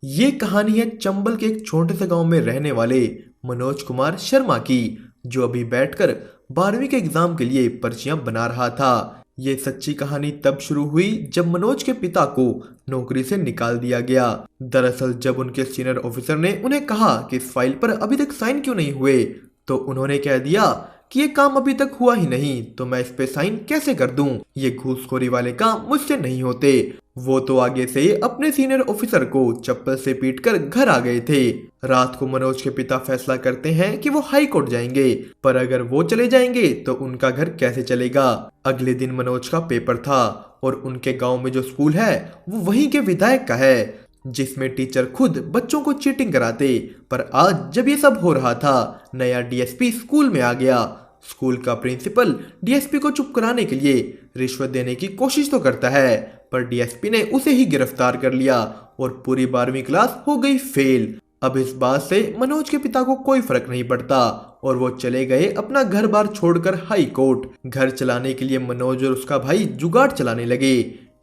ये कहानी है चंबल के एक छोटे से गांव में रहने वाले मनोज कुमार शर्मा की, जो अभी बैठकर 12वीं के एग्जाम के लिए पर्चियां बना रहा था। ये सच्ची कहानी तब शुरू हुई जब मनोज के पिता को नौकरी से निकाल दिया गया। दरअसल जब उनके सीनियर ऑफिसर ने उन्हें कहा कि इस फाइल पर अभी तक साइन क्यों नहीं हुए, तो उन्होंने कह दिया कि ये काम अभी तक हुआ ही नहीं तो मैं इस पे साइन कैसे कर दूं, ये घूसखोरी वाले काम मुझसे नहीं होते। वो तो आगे से अपने सीनियर ऑफिसर को चप्पल से पीटकर घर आ गए थे। रात को मनोज के पिता फैसला करते हैं कि वो हाई कोर्ट जाएंगे, पर अगर वो चले जाएंगे तो उनका घर कैसे चलेगा। अगले दिन मनोज का पेपर था और उनके गांव में जो स्कूल है वो वहीं के विधायक का है, जिसमें टीचर खुद बच्चों को चीटिंग कराते। पर आज जब ये सब हो रहा था, नया डीएसपी स्कूल में आ गया। स्कूल का प्रिंसिपल डीएसपी को चुप कराने के लिए रिश्वत देने की कोशिश तो करता है, पर डीएसपी ने उसे ही गिरफ्तार कर लिया और पूरी 12वीं क्लास हो गई फेल। अब इस बात से मनोज के पिता को कोई फर्क नहीं पड़ता और वो चले गए अपना घर बार छोड़कर हाई कोर्ट। घर चलाने के लिए मनोज और उसका भाई जुगाड़ चलाने लगे।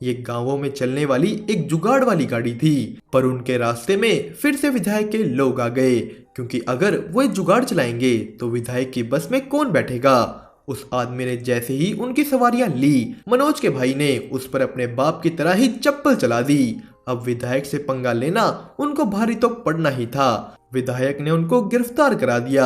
ये गांवों में चलने वाली एक जुगाड़ वाली गाड़ी थी, पर उनके रास्ते में फिर से विधायक के लोग आ गए, क्योंकि अगर वो एक जुगाड़ चलाएंगे तो विधायक की बस में कौन बैठेगा। उस आदमी ने जैसे ही उनकी सवारियां ली, मनोज के भाई ने उस पर अपने बाप की तरह ही चप्पल चला दी। अब विधायक से पंगा लेना उनको भारी तो पड़ना ही था। विधायक ने उनको गिरफ्तार करा दिया।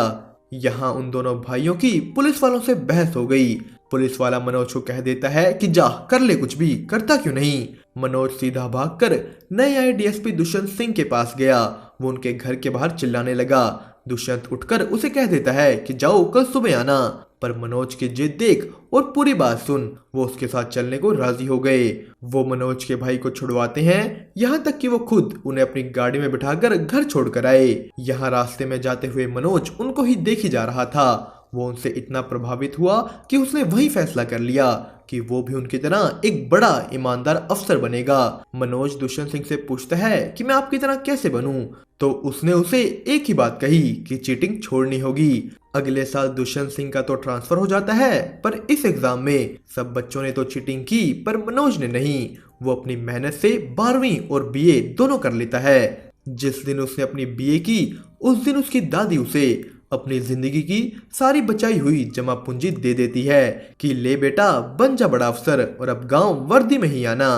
यहाँ उन दोनों भाइयों की पुलिस वालों से बहस हो गई। पुलिस वाला मनोज को कह देता है कि जा कर ले, कुछ भी करता क्यों नहीं। मनोज सीधा भागकर नए आए डीएसपी दुष्यंत सिंह के पास गया। वो उनके घर के बाहर चिल्लाने लगा। दुष्यंत उठकर उसे कह देता है कि जाओ कल सुबह आना, पर मनोज की जिद देख और पूरी बात सुन वो उसके साथ चलने को राजी हो गए। वो मनोज के भाई को छुड़वाते हैं, यहाँ तक कि वो खुद उन्हें अपनी गाड़ी में बिठाकर घर छोड़कर आए। यहाँ रास्ते में जाते हुए मनोज उनको ही देखी जा रहा था। वो उनसे इतना प्रभावित हुआ कि उसने वही फैसला कर लिया कि वो भी उनकी तरह एक बड़ा ईमानदार अफसर बनेगा। मनोज दुष्यंत सिंह से पूछता है कि मैं आपकी तरह कैसे बनूं, तो उसने उसे एक ही बात कही कि चीटिंग छोड़नी होगी। अगले साल दुष्यंत सिंह का तो ट्रांसफर हो जाता है, पर इस एग्जाम में सब बच्चों ने तो चीटिंग की पर मनोज ने नहीं। वो अपनी मेहनत से 12वीं और बीए दोनों कर लेता है। जिस दिन उसने अपनी बीए की, उस दिन उसकी दादी उसे अपनी जिंदगी की सारी बचाई हुई जमा पूंजी दे देती है कि ले बेटा बन जा बड़ा अफसर और अब गांव वर्दी में ही आना।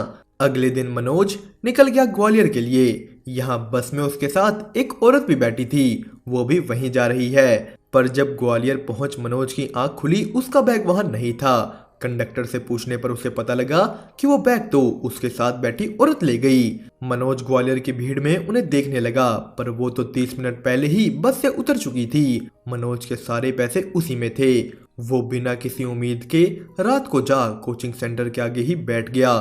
अगले दिन मनोज निकल गया ग्वालियर के लिए। यहाँ बस में उसके साथ एक औरत भी बैठी थी, वो भी वहीं जा रही है। पर जब ग्वालियर पहुंच मनोज की आंख खुली, उसका बैग वहां नहीं था। कंडक्टर से पूछने पर उसे पता लगा कि वो बैग तो उसके साथ बैठी औरत ले गई। मनोज ग्वालियर की भीड़ में उन्हें देखने लगा, पर वो तो 30 मिनट पहले ही बस से उतर चुकी थी। मनोज के सारे पैसे उसी में थे। वो बिना किसी उम्मीद के रात को जा कोचिंग सेंटर के आगे ही बैठ गया।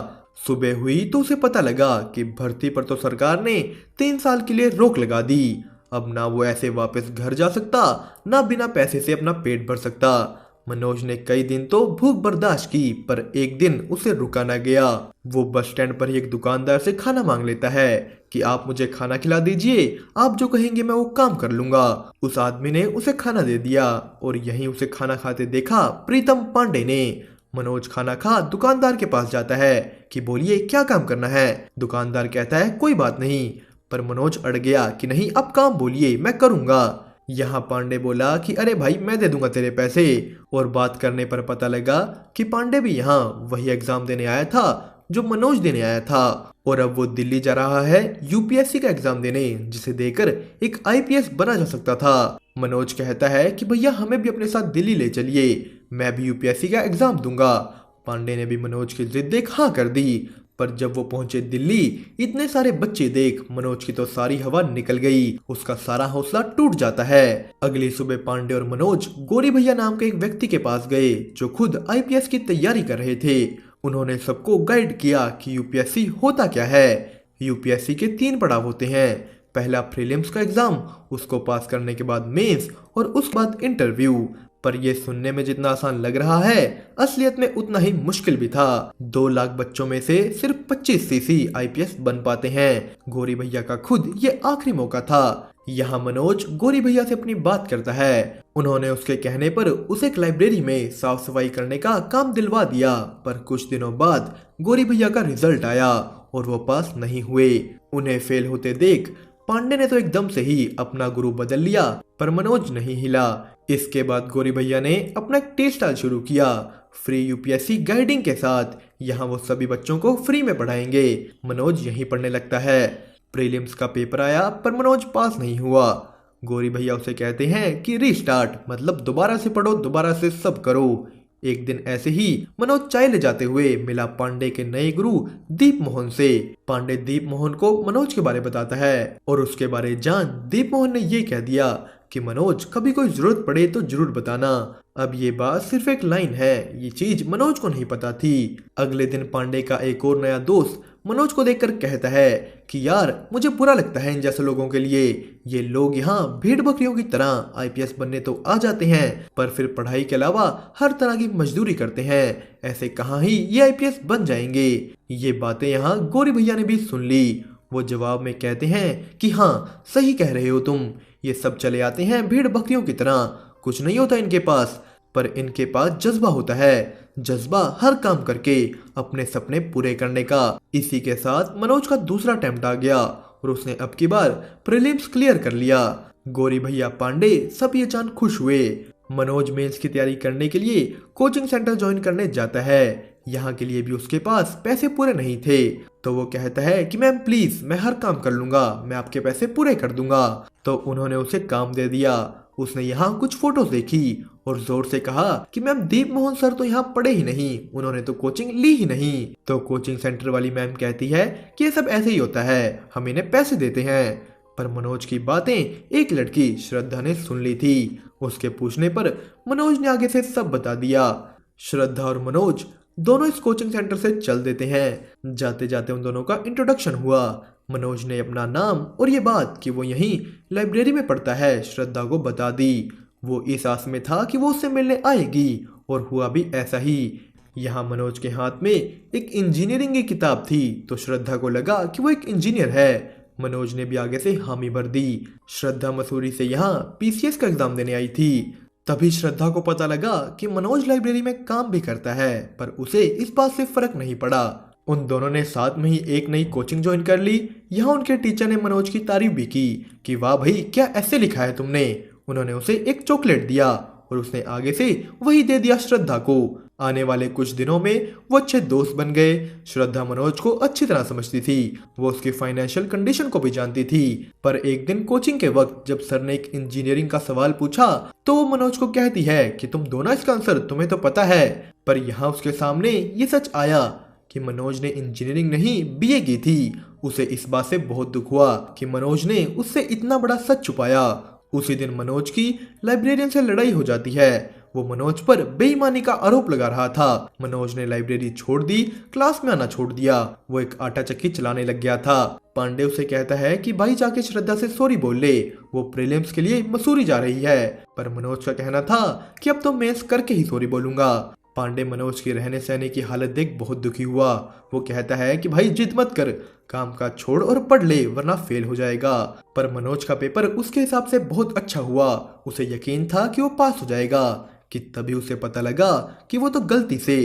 सुबह हुई तो उसे पता लगा कि भर्ती पर तो सरकार ने 3 साल के लिए रोक लगा दी। अब ना वो ऐसे वापस घर जा सकता, ना बिना पैसे से अपना पेट भर सकता। मनोज ने कई दिन तो भूख बर्दाश्त की, पर एक दिन उसे रुका ना गया। वो बस स्टैंड पर ही एक दुकानदार से खाना मांग लेता है कि आप मुझे खाना खिला दीजिए, आप जो कहेंगे मैं वो काम कर लूंगा। उस आदमी ने उसे खाना दे दिया और यहीं उसे खाना खाते देखा प्रीतम पांडे ने। मनोज खाना खा दुकानदार के पास जाता है कि बोलिए क्या काम करना है। दुकानदार कहता है कोई बात नहीं, पर मनोज अड़ गया कि नहीं अब काम बोलिए मैं करूंगा। यहाँ पांडे बोला कि अरे भाई मैं दे दूंगा तेरे पैसे, और बात करने पर पता लगा कि पांडे भी यहाँ वही एग्जाम देने आया था जो मनोज देने आया था, और अब वो दिल्ली जा रहा है यूपीएससी का एग्जाम देने, जिसे देकर एक आईपीएस बना जा सकता था। मनोज कहता है कि भैया हमें भी अपने साथ दिल्ली ले चलिए, मैं भी यूपीएससी का एग्जाम दूंगा। पांडे ने भी मनोज की जिद देख हाँ कर दी, पर जब वो पहुंचे दिल्ली, इतने सारे बच्चे देख मनोज की तो सारी हवा निकल गई। उसका सारा हौसला टूट जाता है। अगली सुबह पांडे और मनोज गोरी भैया नाम के एक व्यक्ति के पास गए जो खुद आईपीएस की तैयारी कर रहे थे। उन्होंने सबको गाइड किया कि यूपीएससी होता क्या है। यूपीएससी के 3 पड़ाव होते हैं। पहला प्रीलिम्स का एग्जाम, उसको पास करने के बाद मेंस और उसके बाद इंटरव्यू। पर यह सुनने में जितना आसान लग रहा है, असलियत में उतना ही मुश्किल भी था। 2 लाख बच्चों में से सिर्फ 25 सीसी आईपीएस बन पाते हैं। गोरी भैया का खुद ये आखिरी मौका था। यहाँ मनोज गोरी भैया से अपनी बात करता है। उन्होंने उसके कहने पर उसे एक लाइब्रेरी में साफ सफाई करने का काम दिलवा दिया, पर कुछ दिनों बाद गोरी भैया का रिजल्ट आया और वो पास नहीं हुए। उन्हें फेल होते देख पांडे ने तो एकदम से ही अपना गुरु बदल लिया, पर मनोज नहीं हिला। इसके बाद गौरी भैया ने अपना एक टी स्टाइल शुरू किया, फ्री यूपीएससी गाइडिंग के साथ। यहाँ वो सभी बच्चों को फ्री में पढ़ाएंगे। मनोज यहीं पढ़ने लगता है। प्रीलिम्स का पेपर आया पर मनोज पास नहीं हुआ। गौरी भैया उसे कहते हैं कि रीस्टार्ट, मतलब दोबारा से पढ़ो, दोबारा से सब करो। एक दिन ऐसे ही मनोज चाय ले जाते हुए मिला पांडे के नए गुरु दीप मोहन से। पांडे दीप मोहन को मनोज के बारे बताता है और उसके बारे जान दीप मोहन ने ये कह दिया कि मनोज कभी कोई जरूरत पड़े तो जरूर बताना। अब ये बात सिर्फ एक लाइन है, ये चीज मनोज को नहीं पता थी। अगले दिन पांडे का एक और नया दोस्त मनोज को देखकर कहता है कि यार मुझे बुरा लगता है इन जैसे लोगों के लिए। ये लोग यहाँ भेड़ बकरियों की तरह आईपीएस बनने तो आ जाते हैं, पर फिर पढ़ाई के अलावा हर तरह की मजदूरी करते हैं। ऐसे कहाँ ही ये आईपीएस बन जाएंगे। ये बातें यहाँ गौरी भैया ने भी सुन ली। वो जवाब में कहते हैं कि हाँ सही कह रहे हो तुम, ये सब चले आते हैं भेड़ बकरियों की तरह, कुछ नहीं होता इनके पास, पर इनके पास जज्बा होता है, जज्बा हर काम करके अपने सपने पूरे करने का। इसी के साथ मनोज का दूसरा अटेम्प्ट आ गया और उसने अब की बार प्रीलिम्स क्लियर कर लिया। गौरी भैया पांडे सब ये जान खुश हुए। मनोज मेंस की तैयारी करने के लिए कोचिंग सेंटर ज्वाइन करने जाता है। यहाँ के लिए भी उसके पास पैसे पूरे नहीं थे, तो वो कहता है कि मैम प्लीज मैं हर काम कर लूंगा, मैं आपके पैसे पूरे कर दूंगा। तो उन्होंने उसे काम दे दिया। उसने यहाँ कुछ फोटोज देखी और जोर से कहा कि मैम दीप मोहन सर तो यहाँ पढ़े ही नहीं, उन्होंने तो कोचिंग ली ही नहीं। तो कोचिंग सेंटर वाली मैम कहती है कि ये सब ऐसे ही होता है, हम इन्हें पैसे देते हैं। पर मनोज की बातें एक लड़की श्रद्धा ने सुन ली थी। उसके पूछने पर मनोज ने आगे से सब बता दिया। श्रद्धा और मनोज दोनों इस कोचिंग सेंटर से चल देते हैं। जाते जाते उन दोनों का इंट्रोडक्शन हुआ। मनोज ने अपना नाम और ये बात कि वो यहीं लाइब्रेरी में पढ़ता है श्रद्धा को बता दी। वो इस आस में था कि वो उससे मिलने आएगी, और हुआ भी ऐसा ही। यहाँ मनोज के हाथ में एक इंजीनियरिंग की किताब थी, तो श्रद्धा को लगा कि वो एक इंजीनियर है। मनोज ने भी आगे से हामी भर दी। श्रद्धा मसूरी से यहाँ पीसीएस का एग्जाम देने आई थी। तभी श्रद्धा को पता लगा कि मनोज लाइब्रेरी में काम भी करता है, पर उसे इस बात से फर्क नहीं पड़ा। उन दोनों ने साथ में ही एक नई कोचिंग ज्वाइन कर ली। यहाँ उनके टीचर ने मनोज की तारीफ भी की कि वाह भाई क्या ऐसे लिखा है तुमने। उन्होंने उसे एक चॉकलेट दिया और उसने आगे से वही दे दिया श्रद्धा को। आने वाले कुछ दिनों में वो अच्छे दोस्त बन गए। श्रद्धा मनोज को अच्छी तरह समझती थी, वो उसकी फाइनेंशियल कंडीशन को भी जानती थी। पर एक दिन कोचिंग के वक्त जब सर ने एक इंजीनियरिंग का सवाल पूछा, तो वो मनोज को कहती है कि तुम दो ना इसका आंसर, तुम्हें तो पता है। पर यहाँ उसके सामने ये सच आया कि मनोज ने इंजीनियरिंग नहीं बीए की थी। उसे इस बात से बहुत दुख हुआ कि मनोज ने उससे इतना बड़ा सच छुपाया। उसी दिन मनोज की लाइब्रेरियन से लड़ाई हो जाती है। वो मनोज पर बेईमानी का आरोप लगा रहा था। मनोज ने लाइब्रेरी छोड़ दी, क्लास में आना छोड़ दिया। वो एक आटा चक्की चलाने लग गया था। पांडे उसे कहता है कि भाई जाके श्रद्धा से सॉरी बोल ले, वो प्रीलिम्स के लिए मसूरी जा रही है। पर मनोज का कहना था कि अब तो मेंस करके ही सॉरी बोलूंगा। पांडे मनोज की रहने सहने की हालत देख बहुत दुखी हुआ। वो कहता है कि भाई जिद मत कर, काम का छोड़ और पढ़ ले वरना फेल हो जाएगा। पर मनोज का पेपर उसके हिसाब से बहुत अच्छा हुआ। उसे यकीन था कि वो पास हो जाएगा कि तभी उसे पता लगा कि वो तो गलती से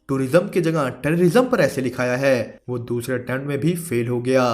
टूरिज्म की जगह टेररिज्म पर ऐसे लिखाया है। वो दूसरे अटेम्प्ट में भी फेल हो गया।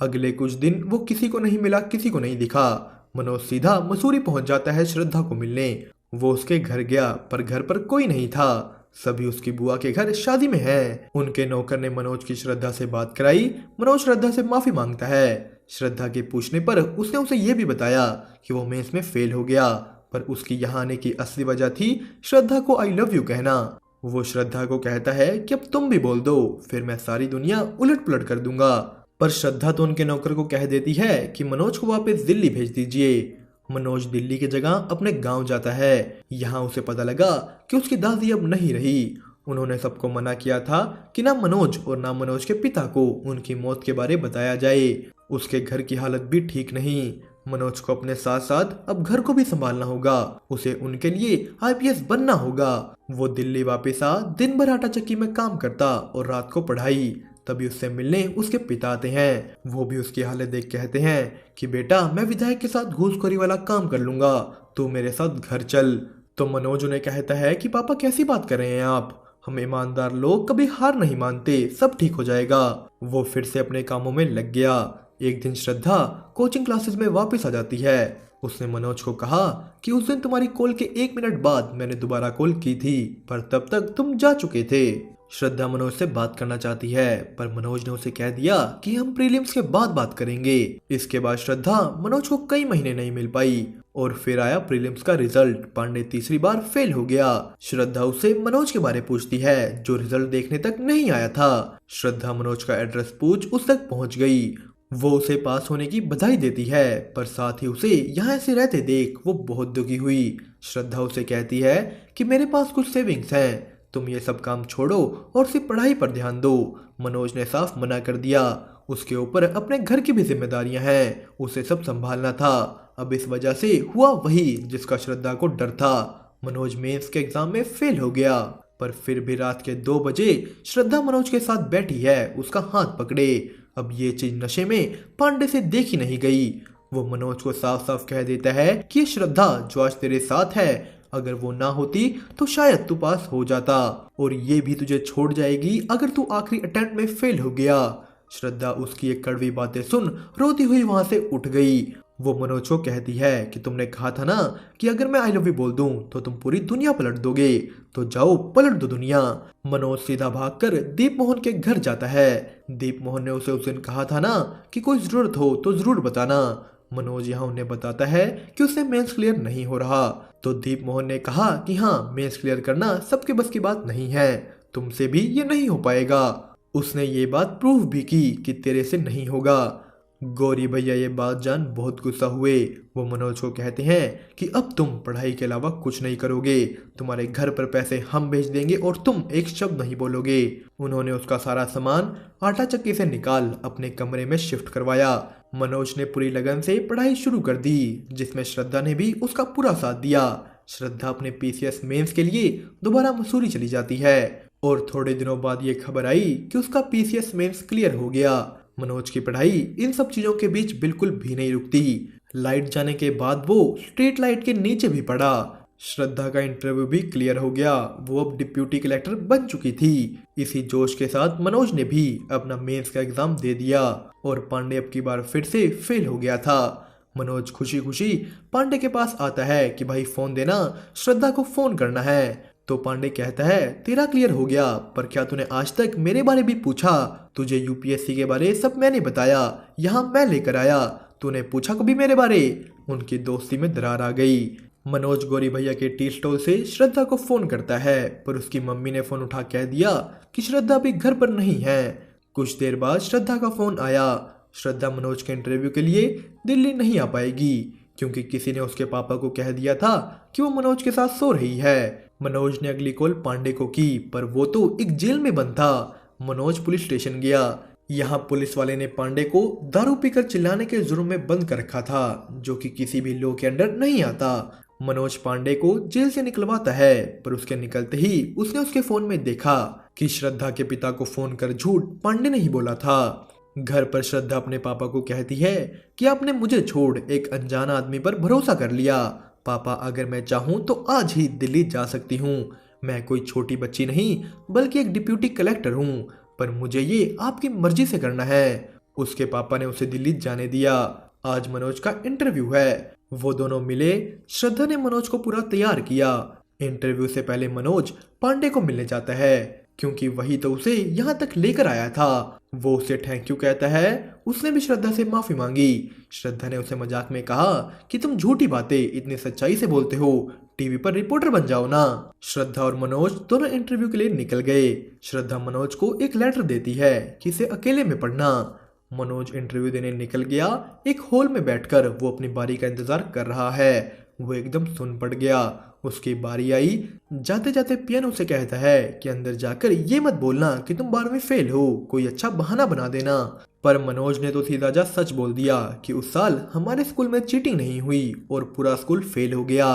अगले कुछ दिन वो किसी को नहीं मिला, किसी को नहीं दिखा। मनोज सीधा मसूरी पहुंच जाता है श्रद्धा को मिलने। वो उसके घर गया पर घर पर कोई नहीं था। सभी उसकी बुआ के घर शादी में हैं। उनके नौकर ने मनोज की श्रद्धा से बात कराई। मनोज श्रद्धा से माफी मांगता है। श्रद्धा के पूछने पर उसने उसे यह भी बताया कि वो मेंस में फेल हो गया, पर उसकी यहाँ आने की असली वजह थी श्रद्धा को आई लव यू कहना। वो श्रद्धा को कहता है कि अब तुम भी बोल दो, फिर मैं सारी दुनिया उलट पुलट कर दूंगा। पर श्रद्धा तो उनके नौकर को कह देती है कि मनोज को वापस दिल्ली भेज दीजिए। मनोज दिल्ली की जगह अपने गांव जाता है। यहाँ उसे पता लगा कि उसकी दादी अब नहीं रही। उन्होंने सबको मना किया था कि ना मनोज और ना मनोज के पिता को उनकी मौत के बारे बताया जाए। उसके घर की हालत भी ठीक नहीं। मनोज को अपने साथ साथ अब घर को भी संभालना होगा। उसे उनके लिए आईपीएस बनना होगा। वो दिल्ली वापस आ दिन भर आटा चक्की में काम करता और रात को पढ़ाई। तभी उससे मिलने उसके पिता आते हैं। वो भी उसकी हालत देख कहते हैं कि बेटा मैं विधायक के साथ घूसखोरी वाला काम कर लूंगा, तू मेरे साथ घर चल। तो मनोज उन्हें कहता है कि पापा कैसी बात कर रहे हैं आप, हम ईमानदार लोग कभी हार नहीं मानते, सब ठीक हो जाएगा। वो फिर से अपने कामों में लग गया। एक दिन श्रद्धा कोचिंग क्लासेस में वापस आ जाती है। उसने मनोज को कहा कि उस दिन तुम्हारी कॉल के 1 मिनट बाद मैंने दोबारा कॉल की थी, पर तब तक तुम जा चुके थे। श्रद्धा मनोज से बात करना चाहती है, पर मनोज ने उसे कह दिया कि हम प्रीलिम्स के बाद बात करेंगे। इसके बाद श्रद्धा मनोज को कई महीने नहीं मिल पाई और फिर आया प्रीलिम्स का रिजल्ट। पांडे तीसरी बार फेल हो गया। श्रद्धा उससे मनोज के बारे पूछती है, जो रिजल्ट देखने तक नहीं आया था। श्रद्धा मनोज का एड्रेस पूछ उस तक पहुंच गई। वो उसे पास होने की बधाई देती है, पर साथ ही उसे यहाँ ऐसे रहते देख वो बहुत दुखी हुई। श्रद्धा उसे कहती है कि मेरे पास कुछ सेविंग्स हैं, तुम ये सब काम छोड़ो और सिर्फ पढ़ाई पर ध्यान दो। मनोज ने साफ मना कर दिया। उसके ऊपर अपने घर की भी जिम्मेदारियां हैं, उसे सब संभालना था। अब इस वजह से हुआ वही जिसका श्रद्धा को डर था। मनोज मेंस के एग्जाम में फेल हो गया, पर फिर भी रात के 2 बजे श्रद्धा मनोज के साथ बैठी है, उसका हाथ पकड़े। अब ये चीज नशे में पांडे से देखी नहीं गई। वो मनोज को साफ साफ कह देता है कि श्रद्धा जो आज तेरे साथ है, अगर वो ना होती तो शायद तू पास हो जाता, और ये भी तुझे छोड़ जाएगी अगर तू आखिरी अटेम्प्ट में फेल हो गया। श्रद्धा उसकी एक कड़वी बातें सुन रोती हुई वहां से उठ गई। वो मनोज को कहती है कि तुमने कहा था ना कि अगर मैं आई लव यू बोल दूं तो तुम पूरी दुनिया पलट दोगे, तो जाओ पलट दो दुनिया। मनोज सीधा भागकर दीप मोहन के घर जाता है। दीप मोहन ने उसे उस दिन कहा था ना कि कोई जरूरत हो तो जरूर बताना। मनोज यहाँ उन्हें बताता है कि उसे मेंस क्लियर नहीं हो रहा, तो दीप मोहन ने कहा कि हाँ, मेंस क्लियर करना सबके बस की बात नहीं है, तुमसे भी ये नहीं हो पाएगा। उसने ये बात प्रूव भी की कि तेरे से नहीं होगा। गौरी भैया ये बात जान बहुत गुस्सा हुए। वो मनोज को कहते हैं कि अब तुम पढ़ाई के अलावा कुछ नहीं करोगे, तुम्हारे घर पर पैसे हम भेज देंगे और तुम एक शब्द नहीं बोलोगे। उन्होंने उसका सारा सामान आटा चक्की से निकाल अपने कमरे में शिफ्ट करवाया। मनोज ने पूरी लगन से पढ़ाई शुरू कर दी, जिसमें श्रद्धा ने भी उसका पूरा साथ दिया। श्रद्धा अपने पीसीएस मेंस के लिए दोबारा मसूरी चली जाती है और थोड़े दिनों बाद ये खबर आई कि उसका पीसीएस मेंस क्लियर हो गया। मनोज की पढ़ाई इन सब चीजों के बीच बिल्कुल भी नहीं रुकती। लाइट जाने के बाद वो स्ट्रीट लाइट के नीचे भी पड़ा। श्रद्धा का इंटरव्यू भी क्लियर हो गया, वो अब डिप्यूटी कलेक्टर बन चुकी थी। इसी जोश के साथ मनोज ने भी अपना मेंस का एग्जाम दे दिया और पांडे अब की बार फिर से फेल हो गया था। मनोज खुशी खुशी पांडे के पास आता है कि भाई फोन देना, श्रद्धा को फोन करना है। तो पांडे कहता है तेरा क्लियर हो गया, पर क्या तूने आज तक मेरे बारे भी पूछा? तुझे यूपीएससी के बारे सब मैंने बताया, यहाँ मैं लेकर आया, तूने पूछा कभी मेरे बारे? उनकी दोस्ती में दरार आ गई। मनोज गौरी भैया के टी स्टॉल से श्रद्धा को फोन करता है, पर उसकी मम्मी ने फोन उठा कह दिया कि श्रद्धा अभी घर पर नहीं है। कुछ देर बाद श्रद्धा का फोन आया। श्रद्धा मनोज के इंटरव्यू के लिए दिल्ली नहीं आ पाएगी, क्योंकि किसी ने उसके पापा को कह दिया था कि वो मनोज के साथ सो रही है। मनोज ने अगली कॉल पांडे को की, पर वो तो एक जेल में बंद था। मनोज पुलिस स्टेशन गया। यहाँ पुलिस वाले ने पांडे को दारू पीकर चिल्लाने के जुर्म में बंद कर रखा था, जो कि किसी भी लॉ के अंडर नहीं आता। मनोज पांडे को जेल से निकलवाता है, पर उसके निकलते ही उसने उसके फोन में देखा कि श्रद्धा के पिता को फोन कर झूठ पांडे ने ही बोला था। घर पर श्रद्धा अपने पापा को कहती है कि आपने मुझे छोड़ एक अनजान आदमी पर भरोसा कर लिया। पापा, अगर मैं चाहूँ तो आज ही दिल्ली जा सकती हूँ। मैं कोई छोटी बच्ची नहीं, बल्कि एक डिप्यूटी कलेक्टर हूँ, पर मुझे ये आपकी मर्जी से करना है। उसके पापा ने उसे दिल्ली जाने दिया। आज मनोज का इंटरव्यू है। वो दोनों मिले। श्रद्धा ने मनोज को पूरा तैयार किया। इंटरव्यू से पहले मनोज पांडे को मिलने जाता है, क्योंकि वही तो उसे यहाँ तक लेकर आया था। वो उसे थैंक यू कहता है। उसने भी श्रद्धा से माफी मांगी। श्रद्धा ने उसे मजाक में कहा कि तुम झूठी बातें इतनी सच्चाई से बोलते हो, टीवी पर रिपोर्टर बन जाओ ना। श्रद्धा और मनोज दोनों इंटरव्यू के लिए निकल गए। श्रद्धा मनोज को एक लेटर देती है कि इसे अकेले में पढ़ना। मनोज इंटरव्यू देने निकल गया। एक हॉल में बैठकर वो अपनी बारी का इंतजार कर रहा है। वो एकदम सुन पड़ गया। उसकी बारी आई। जाते जाते पियानो से कहता है कि अंदर जाकर ये मत बोलना कि तुम 12वीं फेल हो, कोई अच्छा बहाना बना देना। पर मनोज ने तो सीधा जा सच बोल दिया कि उस साल हमारे स्कूल में चीटिंग नहीं हुई और पूरा स्कूल फेल हो गया।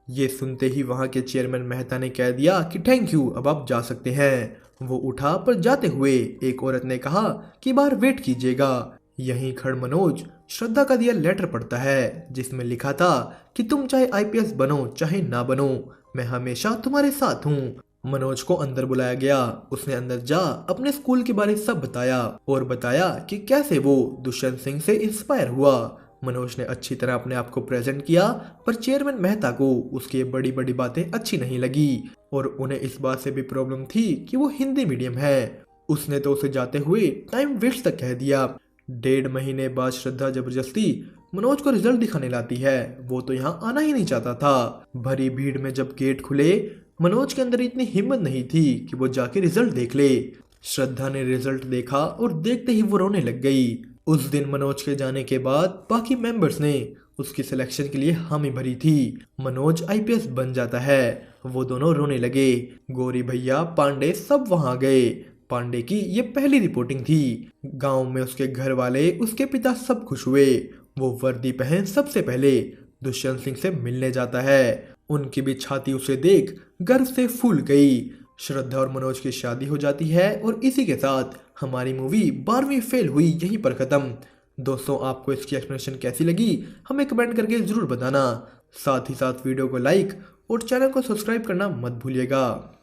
ये सुनते ही वहां के चेयरमैन मेहता ने कह दिया कि थैंक यू, अब आप जा सकते हैं। वो उठा, पर जाते हुए एक औरत ने कहा कि बाहर वेट कीजिएगा। यहीं खड़ मनोज श्रद्धा का दिया लेटर पढ़ता है, जिसमें लिखा था कि तुम चाहे आईपीएस बनो चाहे ना बनो, मैं हमेशा तुम्हारे साथ हूँ। मनोज को अंदर बुलाया गया। उसने अंदर जा अपने स्कूल के बारे सब बताया और बताया कि कैसे वो दुष्यंत सिंह से इंस्पायर हुआ। मनोज ने अच्छी तरह अपने आप को प्रेजेंट किया, पर चेयरमैन मेहता को उसकी ये बड़ी बड़ी बातें अच्छी नहीं लगी और उन्हें इस बात से भी प्रॉब्लम थी कि वो हिंदी मीडियम है। उसने तो उसे जाते हुए टाइम वेस्ट तक कह दिया। 1.5 महीने बाद श्रद्धा जबरदस्ती मनोज को रिजल्ट दिखाने लाती है। वो तो यहाँ आना ही नहीं चाहता था। भरी भीड़ में जब गेट खुले, मनोज के अंदर इतनी हिम्मत नहीं थी कि वो जाके रिजल्ट देख ले। श्रद्धा ने रिजल्ट देखा और देखते ही वो रोने लग गई। उस दिन मनोज के जाने के बाद बाकी मेंबर्स ने उसकी सिलेक्शन के लिए हामी भरी थी। मनोज आईपीएस बन जाता है। वो दोनों रोने लगे। गौरी भैया, पांडे सब वहां गए। पांडे की ये पहली रिपोर्टिंग थी। गांव में उसके घर वाले, उसके पिता सब खुश हुए। वो वर्दी पहन सबसे पहले दुष्यंत सिंह से मिलने जाता है। उनकी भी छाती उसे देख गर्व से फूल गई। श्रद्धा और मनोज की शादी हो जाती है और इसी के साथ हमारी मूवी 12वीं फेल हुई यहीं पर खत्म। दोस्तों, आपको इसकी एक्सप्लेनेशन कैसी लगी हमें कमेंट करके जरूर बताना। साथ ही साथ वीडियो को लाइक और चैनल को सब्सक्राइब करना मत भूलिएगा।